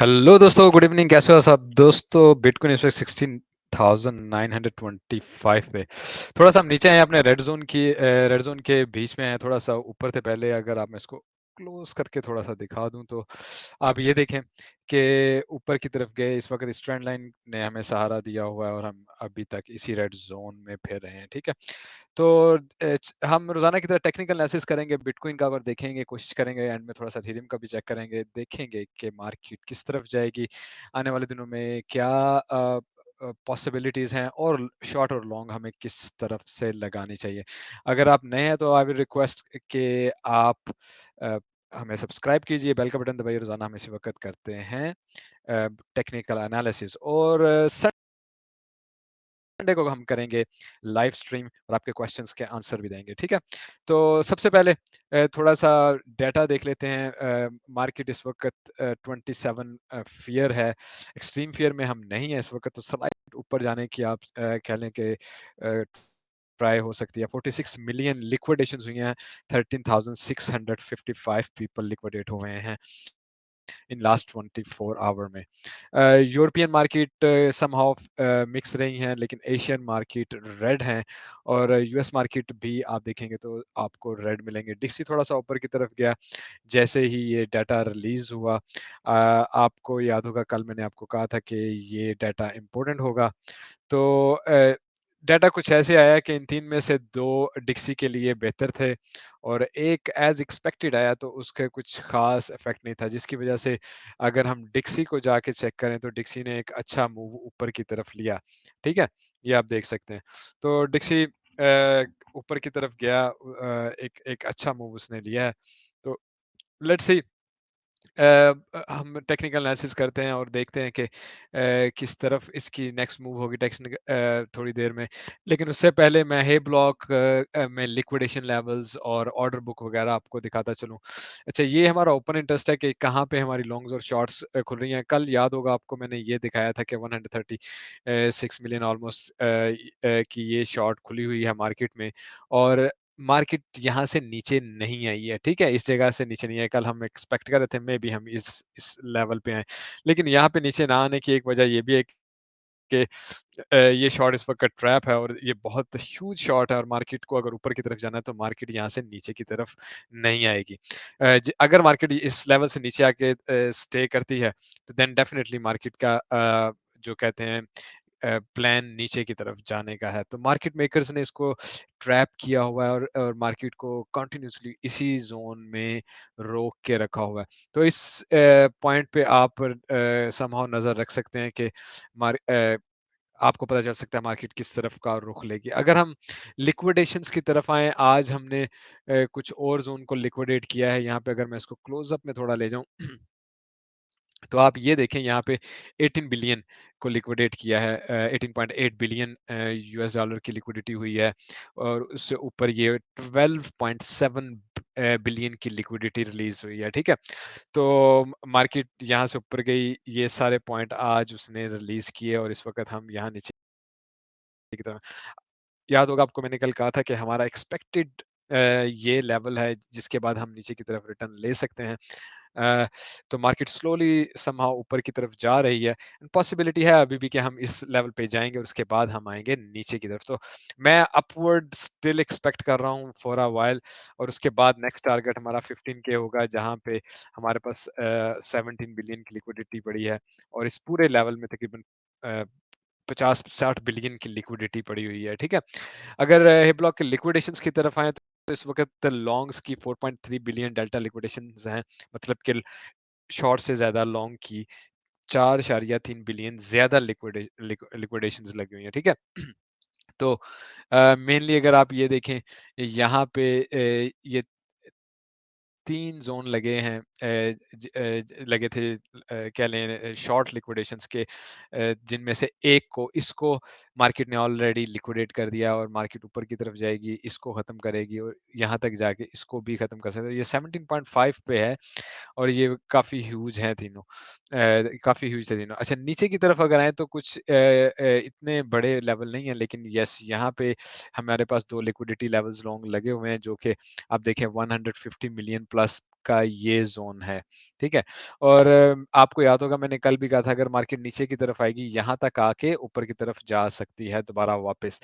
Hello दोस्तों, good evening. कैसे हो सब दोस्तों? बिटकॉइन इस वक्त 16,925 पे। थोड़ा सा हम नीचे हैं अपने रेड जोन के बीच में है। थोड़ा सा ऊपर थे पहले। अगर आप मैं इसको क्लोज करके थोड़ा सा दिखा दूं तो आप ये देखें कि ऊपर की तरफ गए। इस वक्त इस ट्रेंड लाइन ने हमें सहारा दिया हुआ है और हम अभी तक इसी रेड जोन में फिर रहे हैं। ठीक है, तो हम रोजाना की तरह टेक्निकल एनालिसिस करेंगे बिटकॉइन का, और देखेंगे, कोशिश करेंगे एंड में थोड़ा सा इथेरियम का भी चेक करेंगे। देखेंगे कि मार्केट किस तरफ जाएगी आने वाले दिनों में, क्या पॉसिबिलिटीज हैं, और शॉर्ट और लॉन्ग हमें किस तरफ से लगानी चाहिए। अगर आप नए हैं तो आई विल रिक्वेस्ट कि आप अ, हमें सब्सक्राइब कीजिए, बेल का बटन दबाइए। रोजाना हम इसी वक्त करते हैं टेक्निकल एनालिसिस, और संडे को हम करेंगे लाइव स्ट्रीम और आपके क्वेश्चंस के आंसर भी देंगे। ठीक है, तो सबसे पहले थोड़ा सा डाटा देख लेते हैं। मार्केट इस वक्त 27 फियर है। एक्सट्रीम फियर में हम नहीं है इस वक्त, तो स्लाइड ऊपर जाने की आप कह लें कि ट्राई हो सकती है। 46 मिलियन लिक्विडेशन हुई हैं। 13,655 पीपल लिक्विडेट हुए हैं इन लास्ट 24 आवर में। यूरोपियन मार्केट समहाउ मिक्स रही हैं, लेकिन एशियन मार्केट रेड हैं, और यूएस मार्केट भी आप देखेंगे तो आपको रेड मिलेंगे। डिक्सी थोड़ा सा ऊपर की तरफ गया जैसे ही ये डाटा रिलीज हुआ। आपको याद होगा कल मैंने आपको कहा था कि ये डाटा इम्पोर्टेंट होगा। तो डाटा कुछ ऐसे आया कि इन तीन में से दो डिक्सी के लिए बेहतर थे, और एक एज एक्सपेक्टेड आया तो उसका कुछ खास इफेक्ट नहीं था, जिसकी वजह से अगर हम डिक्सी को जाके चेक करें तो डिक्सी ने एक अच्छा मूव ऊपर की तरफ लिया। ठीक है, ये आप देख सकते हैं। तो डिक्सी ऊपर की तरफ गया, एक एक अच्छा मूव उसने लिया है। तो लेट्स सी, हम टेक्निकल एनालिसिस करते हैं और देखते हैं कि किस तरफ इसकी नेक्स्ट मूव होगी थोड़ी देर में। लेकिन उससे पहले मैं हे ब्लॉक में लिक्विडेशन लेवल्स और ऑर्डर बुक वगैरह आपको दिखाता चलूं। अच्छा, ये हमारा ओपन इंटरेस्ट है कि कहाँ पे हमारी लॉन्ग्स और शॉर्ट्स खुल रही हैं। कल याद होगा आपको मैंने ये दिखाया था कि 136 मिलियन ऑलमोस्ट की ये शॉर्ट खुली हुई है मार्केट में, और मार्केट यहाँ से नीचे नहीं आई है। ठीक है, इस जगह से नीचे नहीं है। कल हम एक्सपेक्ट कर रहे थे मे बी हम इस लेवल पे आए, लेकिन यहाँ पे नीचे ना आने की एक वजह ये भी है कि ये शॉर्ट इस वक्त ट्रैप है, और ये बहुत ह्यूज शॉर्ट है, और मार्केट को अगर ऊपर की तरफ जाना है तो मार्केट यहाँ से नीचे की तरफ नहीं आएगी। अगर मार्केट इस लेवल से नीचे आके स्टे करती है तो देन डेफिनेटली मार्केट का जो कहते हैं प्लान नीचे की तरफ जाने का है। तो मार्केट मेकर्स ने इसको ट्रैप किया हुआ है, और मार्केट को कंटिन्यूसली इसी जोन में रोक के रखा हुआ है। तो इस पॉइंट पे आप समहाउ नजर रख सकते हैं कि आपको पता चल सकता है मार्केट किस तरफ का रुख लेगी। अगर हम लिक्विडेशंस की तरफ आए, आज हमने कुछ और जोन को लिक्विडेट किया है। यहाँ पे अगर मैं इसको क्लोजअप में थोड़ा ले जाऊं तो आप ये देखें यहाँ पे 18 बिलियन को लिक्विडेट किया है। 18.8 बिलियन यूएस डॉलर की लिक्विडिटी हुई है, और उससे ऊपर ये 12.7 बिलियन की लिक्विडिटी रिलीज हुई है। ठीक है, तो मार्केट यहाँ से ऊपर गई, ये सारे पॉइंट आज उसने रिलीज किए, और इस वक्त हम यहाँ नीचे की तरफ। याद होगा आपको मैंने कल कहा था कि हमारा एक्सपेक्टेड ये लेवल है जिसके बाद हम नीचे की तरफ रिटर्न ले सकते हैं। अ, तो मार्केट स्लोली समहाउ ऊपर की तरफ जा रही है। पॉसिबिलिटी है अभी भी कि हम इस लेवल पे जाएंगे और उसके बाद हम आएंगे नीचे की तरफ। तो मैं अपवर्ड स्टिल एक्सपेक्ट कर रहा हूँ फॉर अ वाइल, और उसके बाद नेक्स्ट टारगेट हमारा 15K होगा, जहाँ पे हमारे पास 17 बिलियन की लिक्विडिटी पड़ी है, और इस पूरे लेवल में तकरीबन 50-60 बिलियन की लिक्विडिटी पड़ी हुई है। ठीक है, अगर हे ब्लॉक के लिक्विडेशंस की तरफ आए तो इस वक्त लॉन्ग्स की 4.3 बिलियन डेल्टा लिक्विडेशंस हैं। मतलब कि शॉर्ट से ज्यादा लॉन्ग की 4.3 बिलियन ज्यादा लिक्विडेशंस लगी हुई हैं। ठीक है, तो मेनली अगर आप ये देखें, यहाँ पे ये 3 ज़ोन लगे हैं, लगे थे, कह लें शॉर्ट लिक्विडेशंस के, जिनमें से एक को इसको मार्केट ने ऑलरेडी लिक्विडेट कर दिया, और मार्केट ऊपर की तरफ जाएगी, इसको ख़त्म करेगी, और यहाँ तक जाके इसको भी ख़त्म कर सकते हैं। ये 17.5 पे है, और ये काफ़ी ह्यूज हैं तीनों। काफ़ी ह्यूज थे तीनों। अच्छा नीचे की तरफ अगर आएँ तो कुछ इतने बड़े लेवल नहीं है लेकिन येस यहाँ पे हमारे पास 2 लिक्विडिटी लेवल्स लॉन्ग लगे हुए हैं जो कि आप देखें 150 मिलियन प्लस का ये ज़ोन है, ठीक है? और आपको याद होगा मैंने कल भी कहा था अगर मार्केट नीचे की तरफ आएगी, यहाँ तक आके ऊपर की तरफ जा सकती है दोबारा वापस।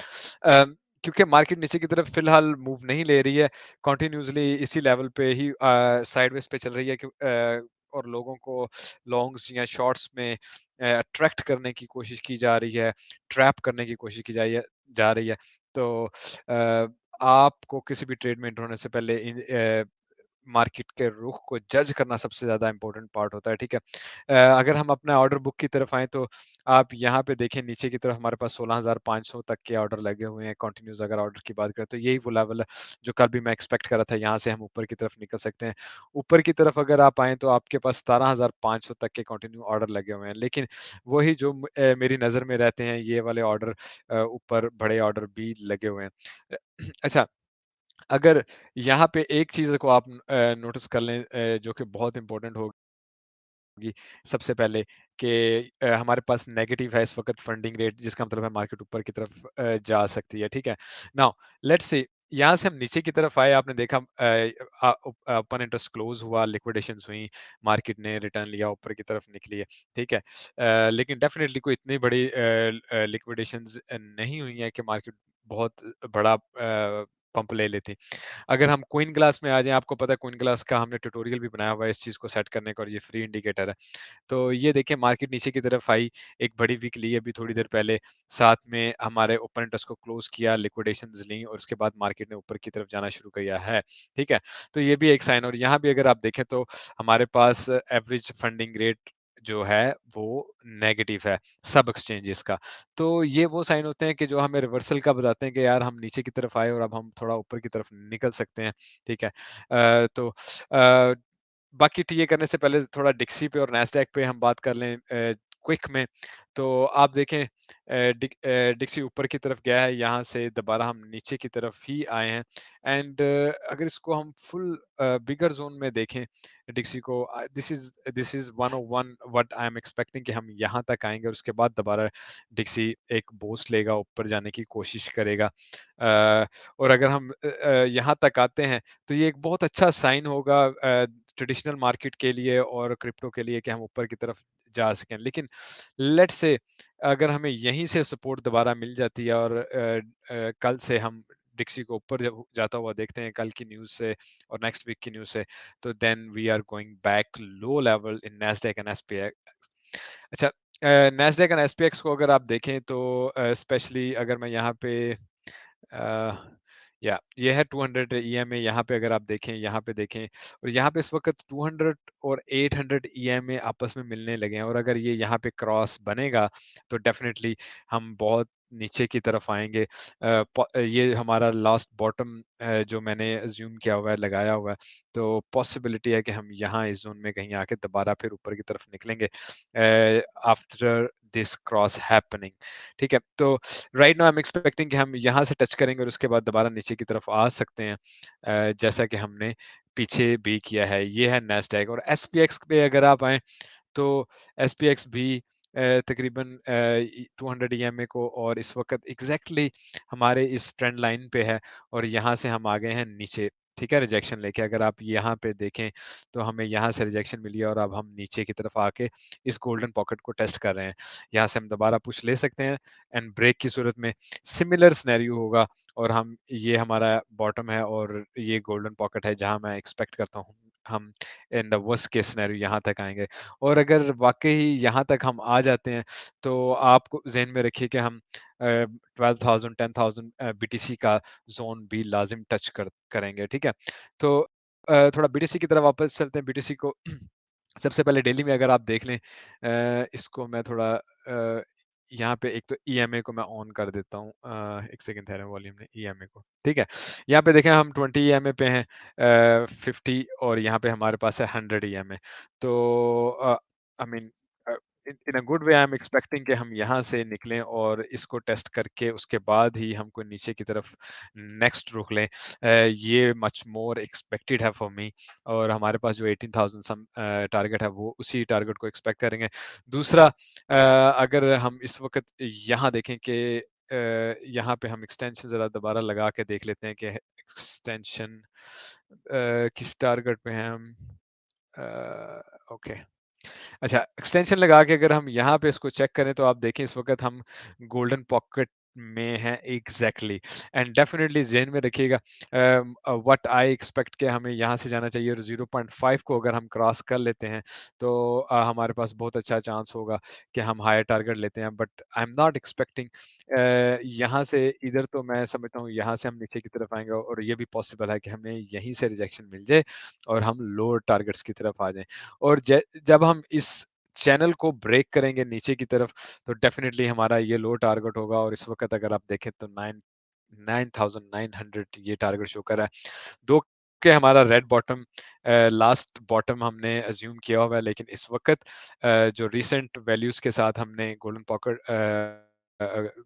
क्योंकि मार्केट नीचे की तरफ फ़िलहाल मूव नहीं ले रही है, कंटिन्यूअसली इसी लेवल पे ही साइडवेज़ पे चल रही है और लोगों को लॉन्ग्स या शॉर्ट्स में अट्रैक्ट करने की कोशिश की जा रही है, ट्रैप करने की कोशिश की जा रही है। तो आपको किसी भी ट्रेड में एंटर होने से पहले मार्केट के रुख को जज करना सबसे ज़्यादा इम्पोर्टेंट पार्ट होता है, ठीक है? अगर हम अपना ऑर्डर बुक की तरफ आएँ तो आप यहाँ पे देखें नीचे की तरफ हमारे पास 16,500 तक के ऑर्डर लगे हुए हैं, कंटिन्यूअस अगर ऑर्डर की बात करें तो यही वो लेवल है, जो कल भी मैं एक्सपेक्ट कर रहा था, यहाँ से हम ऊपर की तरफ निकल सकते हैं। ऊपर की तरफ अगर आप आएँ तो आपके पास 17,500 तक के कंटिन्यू ऑर्डर लगे हुए हैं, लेकिन वही जो मेरी नज़र में रहते हैं ये वाले ऑर्डर ऊपर बड़े ऑर्डर भी लगे हुए हैं। अच्छा अगर यहाँ पे एक चीज़ को आप नोटिस कर लें जो कि बहुत इम्पोर्टेंट होगी सबसे पहले कि हमारे पास नेगेटिव है इस वक़्त फंडिंग रेट जिसका मतलब है मार्केट ऊपर की तरफ जा सकती है, ठीक है? नाउ लेट्स से यहाँ से हम नीचे की तरफ आए आपने देखा ओपन इंटरेस्ट क्लोज़ हुआ, लिक्विडेशंस हुई, मार्केट ने रिटर्न लिया, ऊपर की तरफ निकली है, ठीक है? लेकिन डेफ़िनिटली कोई इतनी बड़ी लिक्विडेशंस नहीं हुई है कि मार्केट बहुत बड़ा पंप ले लेती। अगर हम क्वीन क्लास में आ जाएँ, आपको पता है क्वीन क्लास का हमने ट्यूटोरियल भी बनाया हुआ है इस चीज़ को सेट करने का और ये फ्री इंडिकेटर है। तो ये देखिए मार्केट नीचे की तरफ आई, एक बड़ी विक ली अभी थोड़ी देर पहले, साथ में हमारे ओपन इंटरेस्ट को क्लोज़ किया, लिक्विडेशंस लीं और उसके बाद मार्केट ने ऊपर की तरफ जाना शुरू किया है, ठीक है? तो ये भी एक साइन और यहाँ भी अगर आप देखें तो हमारे पास एवरेज फंडिंग रेट जो है वो नेगेटिव है, सब एक्सचेंजेस का। तो ये वो साइन होते हैं कि जो हमें रिवर्सल का बताते हैं कि यार हम नीचे की तरफ आए और अब हम थोड़ा ऊपर की तरफ निकल सकते हैं, ठीक है? बाकी टीए करने से पहले थोड़ा डिक्सी पे और नैस्डैक पे हम बात कर लें क्विक में, तो आप देखें डिक्सी ऊपर की तरफ गया है, यहाँ से दोबारा हम नीचे की तरफ ही आए हैं एंड अगर इसको हम फुल बिगर ज़ोन में देखें डिक्सी को this is 101 what I am expecting कि हम यहाँ तक आएँगे और उसके बाद दोबारा डिक्सी एक बूस्ट लेगा, ऊपर जाने की कोशिश करेगा। और अगर हम यहाँ तक आते हैं, तो ये एक बहुत अच्छा साइन होगा ट्रेडिशनल मार्केट के लिए और क्रिप्टो के लिए कि हम ऊपर की तरफ जा सकें। लेकिन लेट्स से अगर हमें यहीं से सपोर्ट दोबारा मिल जाती है और कल से हम डिक्सी को ऊपर जब जाता हुआ देखते हैं कल की न्यूज़ से और नेक्स्ट वीक की न्यूज़ से, तो then we are going back low level in Nasdaq and SPX. अच्छा नैस्डैक एंड एसपीएक्स को अगर आप देखें तो स्पेशली अगर मैं यहाँ पे अ, या ये है 200 ईएमए यहाँ पे अगर आप देखें यहाँ पे देखें और यहाँ पे इस वक़्त 200 और 800 ईएमए आपस में मिलने लगे हैं और अगर ये यहाँ पे क्रॉस बनेगा तो डेफ़िनेटली हम बहुत नीचे की तरफ आएँगे। ये हमारा लास्ट बॉटम जो मैंने अज़्यूम किया हुआ है, लगाया हुआ है, तो पॉसिबिलिटी है कि हम यहाँ इस ज़ोन में कहीं आके दोबारा फिर ऊपर की तरफ निकलेंगे आफ्टर दिस क्रॉस हैपनिंग, ठीक है? तो right now I am expecting कि हम यहाँ से टच करेंगे और उसके बाद दोबारा नीचे की तरफ आ सकते हैं जैसा कि हमने पीछे भी किया है। ये है नैस्डैक और एसपीएक्स पे अगर आप आएँ तो एसपीएक्स भी तकरीबन 200 ईएमए को और इस वक़्त एग्ज़ैक्टली हमारे इस ट्रेंड लाइन पे है और यहाँ से हम आ गए हैं नीचे, ठीक है? रिजेक्शन लेके अगर आप यहाँ पे देखें, तो हमें यहाँ से रिजेक्शन मिली है और अब हम नीचे की तरफ आके इस गोल्डन पॉकेट को टेस्ट कर रहे हैं। यहाँ से हम दोबारा पुश ले सकते हैं एंड ब्रेक की सूरत में सिमिलर सिनेरियो होगा और हम ये हमारा बॉटम है और ये गोल्डन पॉकेट है जहाँ मैं एक्सपेक्ट करता हूँ हम in the worst case scenario यहाँ तक आएँगे। और अगर वाक़ई यहाँ तक हम आ जाते हैं, तो आपको ज़हन में रखिए कि हम 12,000 10,000 बीटीसी का ज़ोन भी लाज़िम टच करेंगे, ठीक है? तो थोड़ा बीटीसी की तरफ वापस चलते हैं, बीटीसी को सबसे पहले डेली में अगर आप देख लें इसको मैं थोड़ा यहाँ पे एक तो ईएमए को मैं ऑन कर देता हूँ 1 सेकंड ठहरें वॉल्यूम में ईएमए को, ठीक है? यहाँ पे देखें हम 20 ईएमए पे हैं 50 और यहाँ पे हमारे पास है 100 ईएमए तो I mean in a good way I am expecting कि हम यहाँ से निकलें और इसको टेस्ट करके उसके बाद ही हम कोई नीचे की तरफ नेक्स्ट रुख लें। ये मच मोर एक्सपेक्टेड है फॉर मी और हमारे पास जो 18,000 टारगेट है वो उसी टारगेट को एक्सपेक्ट करेंगे। दूसरा अगर हम इस वक़्त यहाँ देखें कि यहाँ पे हम एक्सटेंशन ज़रा दोबारा लगा के देख लेते हैं कि एक्सटेंशन किस टारगेट पे हैं हम? ओके। अच्छा, एक्सटेंशन लगा के अगर हम यहाँ पे इसको चेक करें तो आप देखें इस वक़्त हम गोल्डन पॉकेट में हैं एग्ज़ैक्टली एंड डेफ़िनिटली ज़हन में रखिएगा व्हाट आई एक्सपेक्ट कि हमें यहाँ से जाना चाहिए और 0.5 को अगर हम क्रॉस कर लेते हैं तो हमारे पास बहुत अच्छा चांस होगा कि हम हायर टारगेट लेते हैं but I am not expecting यहाँ से इधर तो मैं समझता हूँ यहाँ से हम नीचे की तरफ आएँगे और ये भी पॉसिबल है कि हमें यहीं से रिजेक्शन मिल जाए और हम लोअर टारगेट्स की तरफ आ जाएँ। और जब हम इस चैनल को ब्रेक करेंगे नीचे की तरफ तो डेफिनेटली हमारा ये लो टारगेट होगा और इस वक्त अगर आप देखें तो 9,900 ये टारगेट शो कर रहा है। दो के हमारा रेड बॉटम लास्ट बॉटम हमने अज्यूम किया हुआ है लेकिन इस वक्त जो रिसेंट वैल्यूज के साथ हमने गोल्डन पॉकेट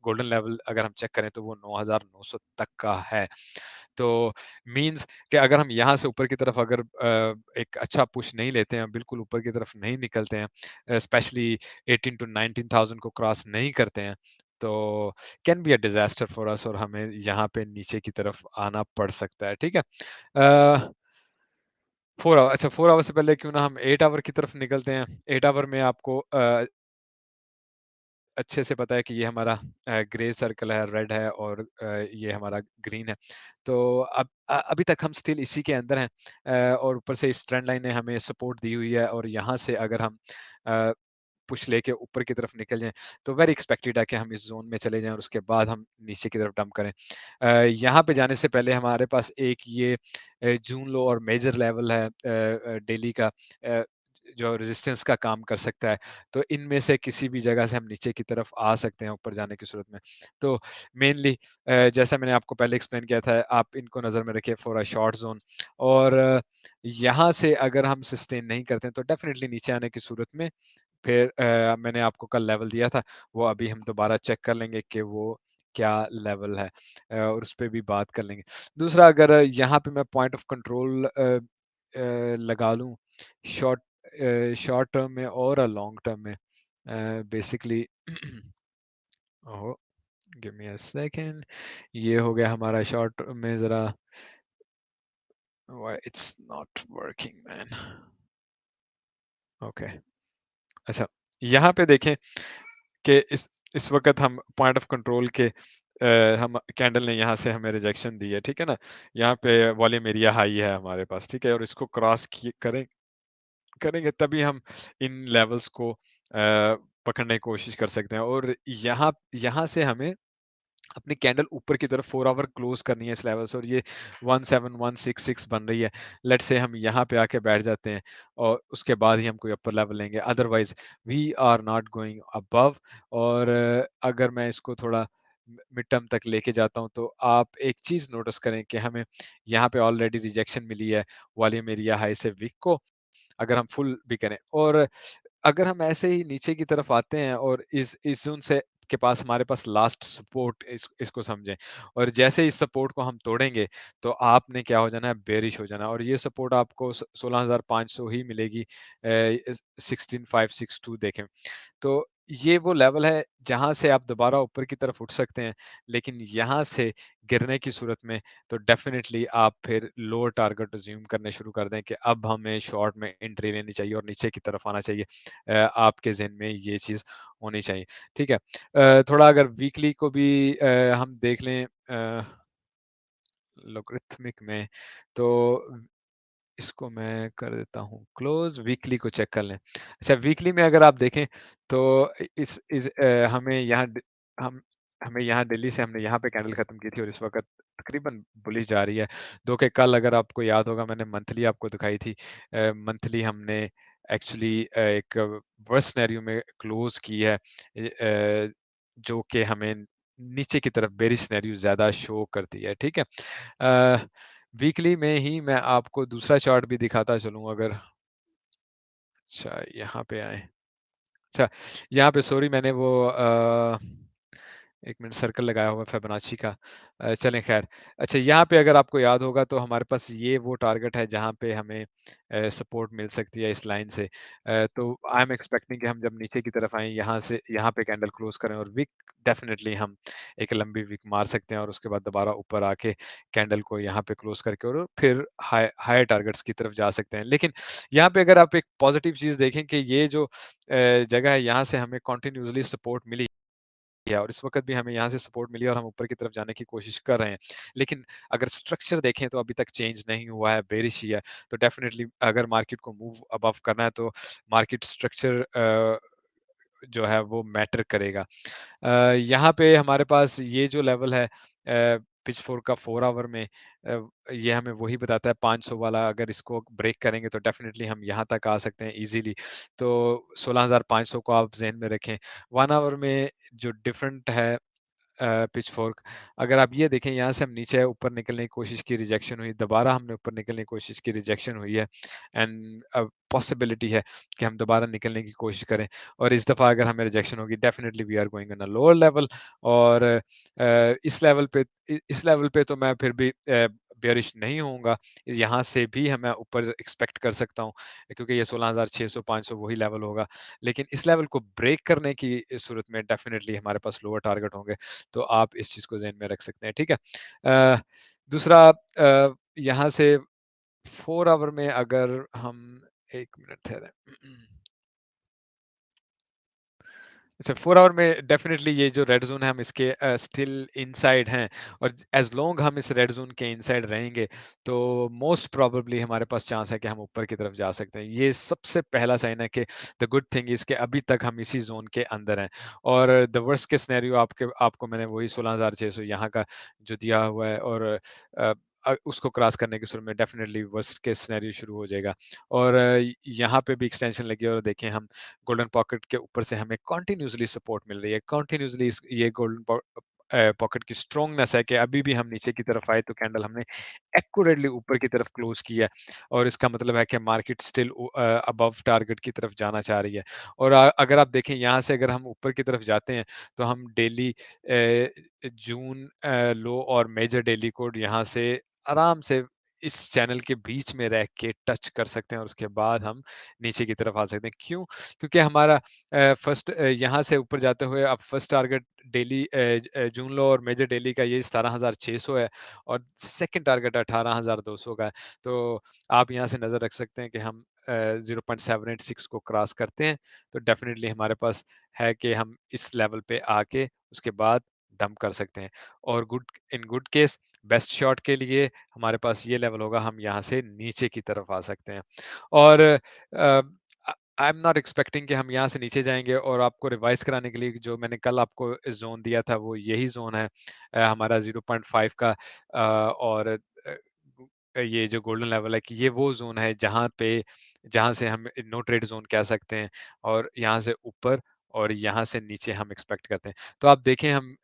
गोल्डन लेवल अगर हम चेक करें तो वो 9,900 तक का है। तो मीन्स कि अगर हम यहाँ से ऊपर की तरफ अगर एक अच्छा पुश नहीं लेते हैं, बिल्कुल ऊपर की तरफ नहीं निकलते हैं, स्पेशली 18 टू 19,000 को क्रॉस नहीं करते हैं, तो can be a disaster for us और हमें यहाँ पे नीचे की तरफ आना पड़ सकता है, ठीक है? 4 आवर अच्छा 4 आवर से पहले क्यों ना हम 8 आवर की तरफ निकलते हैं। 8 आवर में आपको अच्छे से पता है कि ये हमारा ग्रे सर्कल है, रेड है और ये हमारा ग्रीन है। तो अभी तक हम स्टिल इसी के अंदर हैं और ऊपर से इस ट्रेंड लाइन ने हमें सपोर्ट दी हुई है और यहाँ से अगर हम अ, पुश लेके ऊपर की तरफ निकल जाएँ, तो वेरी एक्सपेक्टेड है कि हम इस ज़ोन में चले जाएँ और उसके बाद हम नीचे की तरफ डंप करें। यहाँ पे जाने से पहले हमारे पास एक ये जून लो और मेजर लेवल है डेली का अ, जो रेजिस्टेंस का काम कर सकता है। तो इनमें से किसी भी जगह से हम नीचे की तरफ आ सकते हैं ऊपर जाने की सूरत में। तो मेनली जैसा मैंने आपको पहले एक्सप्लेन किया था, आप इनको नज़र में रखिए फॉर अ शॉर्ट ज़ोन और यहाँ से अगर हम सस्टेन नहीं करते हैं, तो डेफ़िनिटली नीचे आने की सूरत में फिर मैंने आपको कल लेवल दिया था, वो अभी हम दोबारा चेक कर लेंगे कि वो क्या लेवल है और उस पे भी बात कर लेंगे। दूसरा अगर यहाँ पे मैं पॉइंट ऑफ कंट्रोल लगा लूँ शॉर्ट शॉर्ट टर्म में और लॉन्ग टर्म में basically oh! Give me a second ये हो गया हमारा शॉर्ट में ज़रा why it's not working man okay अच्छा यहाँ पे देखें कि इस वक़्त हम पॉइंट ऑफ कंट्रोल के हम कैंडल ने यहाँ से हमें रिजेक्शन दी है, ठीक है ना? यहाँ पे वॉल्यूम एरिया हाई है हमारे पास, ठीक है? और इसको क्रॉस किए करेंगे तभी हम इन लेवल्स को पकड़ने की कोशिश कर सकते हैं और यहाँ यहाँ से हमें अपनी कैंडल ऊपर की तरफ 4 आवर क्लोज करनी है इस लेवल से और ये 17166 बन रही है। लेट्स से हम यहाँ पे आके बैठ जाते हैं और उसके बाद ही हम कोई अपर लेवल लेंगे। Otherwise we are not going above और अगर मैं इसको थोड़ा मिड टर्म तक लेके जाता हूँ तो आप एक चीज़ नोटिस करें कि हमें यहाँ पे ऑलरेडी रिजेक्शन मिली है वॉल्यूम एरिया हाई से विक को अगर हम फुल भी करें और अगर हम ऐसे ही नीचे की तरफ आते हैं और इस ज़ोन से के पास हमारे पास लास्ट सपोर्ट इसको समझें और जैसे इस सपोर्ट को हम तोड़ेंगे तो आपने क्या हो जाना है बेरिश हो जाना है और ये सपोर्ट आपको 16,500 ही मिलेगी 16562 देखें तो ये वो लेवल है जहाँ से आप दोबारा ऊपर की तरफ उठ सकते हैं लेकिन यहाँ से गिरने की सूरत में तो डेफिनेटली आप फिर लोअर टारगेट अज्यूम करने शुरू कर दें कि अब हमें शॉर्ट में एंट्री लेनी चाहिए और नीचे की तरफ आना चाहिए आपके ज़हन में ये चीज़ होनी चाहिए ठीक है थोड़ा अगर वीकली को भी हम देख लें लोगरिथमिक में तो इसको मैं कर देता हूँ क्लोज़, वीकली को चेक कर लें। अच्छा वीकली में अगर आप देखें तो हमें यहाँ हमें यहाँ दिल्ली से हमने यहाँ पे कैंडल ख़त्म की थी और इस वक़्त तकरीबन बुलिश जा रही है। दो के कल अगर आपको याद होगा मैंने मंथली आपको दिखाई थी। मंथली हमने एक्चुअली एक वर्स्ट सिनेरियो में क्लोज़ की है जो कि हमें नीचे की तरफ बेरिश सिनेरियो ज़्यादा शो करती है, ठीक है? वीकली में ही मैं आपको दूसरा चार्ट भी दिखाता चलूँ अगर अच्छा यहाँ पे आएँ। अच्छा, यहाँ पे सॉरी मैंने वो 1 मिनट सर्कल लगाया हुआ है फिबोनाची का। चलें ख़ैर। अच्छा यहाँ पे अगर आपको याद होगा तो हमारे पास ये वो टारगेट है जहाँ पे हमें सपोर्ट मिल सकती है इस लाइन से। तो आई एम एक्सपेक्टिंग कि हम जब नीचे की तरफ आएँ यहाँ से यहाँ पे कैंडल क्लोज़ करें और विक डेफ़िनिटली हम एक लंबी विक मार सकते हैं और उसके बाद दोबारा ऊपर आके कैंडल को यहाँ पे क्लोज़ करके और फिर हायर टारगेट्स की तरफ जा सकते हैं। लेकिन यहाँ पे अगर आप एक पॉज़िटिव चीज़ देखें कि ये जो जगह है यहाँ से हमें कंटिन्यूअसली सपोर्ट मिली है और इस वक़्त भी हमें यहाँ से सपोर्ट मिली है और हम ऊपर की तरफ जाने की कोशिश कर रहे हैं। लेकिन अगर स्ट्रक्चर देखें तो अभी तक चेंज नहीं हुआ है, बेयरिश ही है। तो डेफ़िनिटली अगर मार्केट को मूव अबव करना है तो मार्केट स्ट्रक्चर जो है वो मैटर करेगा। यहाँ पे हमारे पास ये जो लेवल है पिचफोर्क का 4 आवर में ये हमें वही बताता है 500 वाला अगर इसको ब्रेक करेंगे तो डेफ़िनिटली हम यहाँ तक आ सकते हैं ईज़िली। तो 16,500 को आप ज़हन में रखें। 1 आवर में जो डिफरेंट है पिचफोर्क अगर आप ये देखें यहाँ से हम नीचे आए, ऊपर निकलने की कोशिश की रिजेक्शन हुई, दोबारा हमने ऊपर निकलने की कोशिश की रिजेक्शन हुई है एंड पॉसिबिलिटी है कि हम दोबारा निकलने की कोशिश करें और इस दफ़ा अगर हमें रिजेक्शन होगी definitely we are going on a lower level और इस लेवल पे तो मैं फिर भी बेयरिश नहीं होऊँगा। यहाँ से भी मैं ऊपर एक्सपेक्ट कर सकता हूँ क्योंकि ये 16,600 500 वही लेवल होगा। लेकिन इस लेवल को ब्रेक करने की सूरत में डेफिनिटली हमारे पास लोअर टारगेट होंगे। तो आप इस चीज़ को ज़हन में रख सकते हैं, ठीक है? दूसरा यहाँ से 4 आवर में अगर हम 1 मिनट ठहरें। अच्छा 4 आवर में डेफ़िनिटली ये जो रेड ज़ोन है हम इसके स्टिल इनसाइड हैं और एज़ लॉन्ग हम इस रेड ज़ोन के इनसाइड रहेंगे, तो मोस्ट प्रोबेबली हमारे पास चांस है कि हम ऊपर की तरफ जा सकते हैं। ये सबसे पहला साइन है कि द गुड थिंग इज़ कि अभी तक हम इसी ज़ोन के अंदर हैं और द वर्स्ट केस सिनेरियो आपको मैंने वही 16,600 यहाँ का जो दिया हुआ है और उसको क्रॉस करने की सूरत में डेफ़िनिटली वर्स्ट केस सिनेरियो शुरू हो जाएगा और यहाँ पे भी एक्सटेंशन लगी है और देखें हम गोल्डन पॉकेट के ऊपर से हमें कंटिन्यूअसली सपोर्ट मिल रही है। कंटिन्यूअसली इस ये पॉकेट की स्ट्रांगनेस है कि अभी भी हम नीचे की तरफ आए तो कैंडल हमने एक्यूरेटली ऊपर की तरफ क्लोज़ किया है और इसका मतलब है कि मार्केट स्टिल अबव टारगेट की तरफ जाना चाह रही है। और अगर आप देखें यहाँ से अगर हम ऊपर की तरफ जाते हैं तो हम डेली जून लो और मेजर डेली कोड यहाँ से आराम से इस चैनल के बीच में रह के टच कर सकते हैं और उसके बाद हम नीचे की तरफ आ सकते हैं। क्यों? क्योंकि हमारा फर्स्ट यहाँ से ऊपर जाते हुए अब फर्स्ट टारगेट डेली जून लो और मेजर डेली का ये 17,600 है और सेकंड टारगेट 18,200 का है। तो आप यहाँ से नज़र रख सकते हैं कि हम 0.786 को क्रॉस करते हैं, तो डेफ़िनिटली हमारे पास है कि हम इस लेवल पे आके उसके बाद डंप कर सकते हैं और in good case best shot के लिए हमारे पास ये लेवल होगा, हम यहाँ से नीचे की तरफ आ सकते हैं। और आई एम नॉट एक्सपेक्टिंग कि हम यहाँ से नीचे जाएँगे और आपको रिवाइज़ कराने के लिए जो मैंने कल आपको ज़ोन दिया था वो यही ज़ोन है हमारा 0.5 का और ये जो गोल्डन लेवल है कि ये वो ज़ोन है जहाँ से हम नो ट्रेड ज़ोन कह सकते हैं और यहाँ से ऊपर और यहाँ से नीचे हम एक्सपेक्ट करते हैं। तो आप देखें हम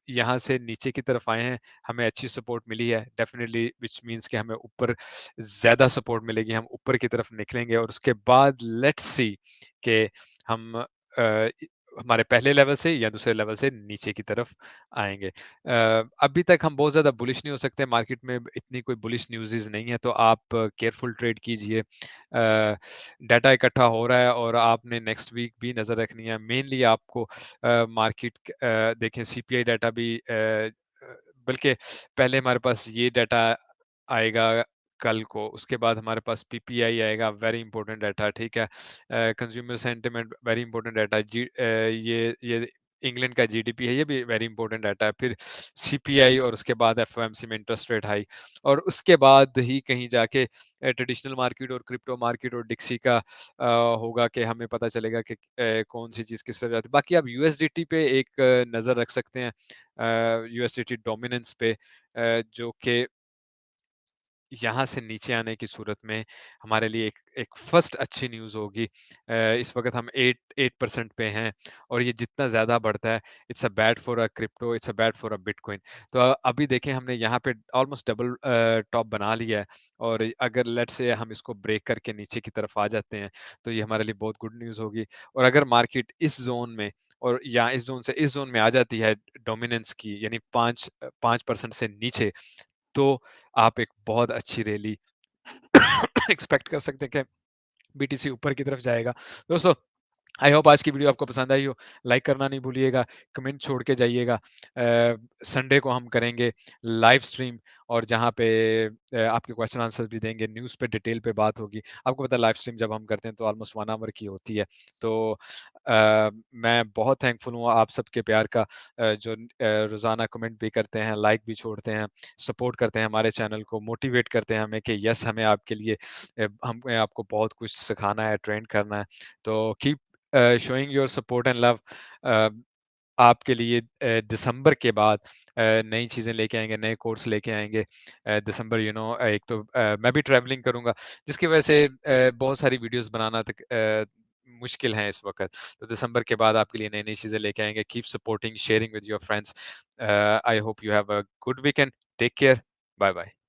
यहाँ से नीचे की तरफ आए हैं, हमें अच्छी सपोर्ट मिली है डेफ़िनिटली व्हिच मीन्स कि हमें ऊपर ज़्यादा सपोर्ट मिलेगी, हम ऊपर की तरफ निकलेंगे और उसके बाद लेट्स सी कि हम हमारे पहले लेवल से या दूसरे लेवल से नीचे की तरफ आएँगे। अभी तक हम बहुत ज़्यादा बुलिश नहीं हो सकते, मार्केट में इतनी कोई बुलिश न्यूज़ेज़ नहीं है, तो आप केयरफुल ट्रेड कीजिए। डाटा इकट्ठा हो रहा है और आपने नेक्स्ट वीक भी नज़र रखनी है। मेनली आपको देखें सीपीआई डाटा भी बल्कि पहले हमारे पास ये डाटा आएगा कल को, उसके बाद हमारे पास पीपीआई आएगा, वेरी इंपॉर्टेंट डाटा, ठीक है? Consumer sentiment very important data ये इंग्लैंड का जीडीपी है, ये भी वेरी इंपॉर्टेंट डाटा है। फिर सीपीआई और उसके बाद एफओएमसी में इंटरेस्ट रेट हाइक और उसके बाद ही कहीं जाके ट्रेडिशनल मार्केट और क्रिप्टो मार्केट और डिक्सी का होगा कि हमें पता चलेगा कि कौन सी चीज़ किस तरफ जाती है। बाकी आप यूएसडीटी पे एक नज़र रख सकते हैं यूएसडीटी डोमिनेंस पे जो कि यहाँ से नीचे आने की सूरत में हमारे लिए एक एक फर्स्ट अच्छी न्यूज़ होगी। इस वक़्त हम 8% पे हैं और ये जितना ज़्यादा बढ़ता है, it's a bad for a crypto, it's a bad for a bitcoin. तो अभी देखें हमने यहाँ पे ऑलमोस्ट डबल टॉप बना लिया है और अगर लेट्स से हम इसको ब्रेक करके नीचे की तरफ आ जाते हैं, तो ये हमारे लिए बहुत गुड न्यूज़ होगी। और अगर मार्केट इस ज़ोन में और या इस ज़ोन से इस ज़ोन में आ जाती है डोमिनेंस की यानी 5% से नीचे, तो आप एक बहुत अच्छी रैली एक्सपेक्ट कर सकते हैं कि बीटीसी ऊपर की तरफ जाएगा। दोस्तों, आई होप आज की वीडियो आपको पसंद आई हो। लाइक करना नहीं भूलिएगा, कमेंट छोड़ के जाइएगा। संडे को हम करेंगे लाइव स्ट्रीम और जहाँ पे आपके क्वेश्चन आंसर भी देंगे, न्यूज़ पे डिटेल पे बात होगी। आपको पता है लाइव स्ट्रीम जब हम करते हैं तो ऑलमोस्ट 1 आवर की होती है। तो मैं बहुत थैंकफुल हूँ आप सबके प्यार का, जो रोज़ाना कमेंट भी करते हैं, लाइक भी छोड़ते हैं, सपोर्ट करते हैं हमारे चैनल को, मोटिवेट करते हैं हमें कि यस हमें आपके लिए हमें आपको बहुत कुछ सिखाना है, ट्रेन करना है। तो keep showing your support and love. Uh, आपके लिए दिसंबर के बाद नई चीज़ें लेके आएँगे, नए कोर्स लेके आएँगे। दिसंबर एक तो मैं भी ट्रैवलिंग करूँगा, जिसकी वजह से बहुत सारी वीडियोज़ बनाना तक मुश्किल है इस वक़्त। तो दिसंबर के बाद आपके लिए नई-नई चीज़ें लेके आएँगे। Keep supporting, sharing with your friends. I hope you have a good weekend. Take care. Bye-bye.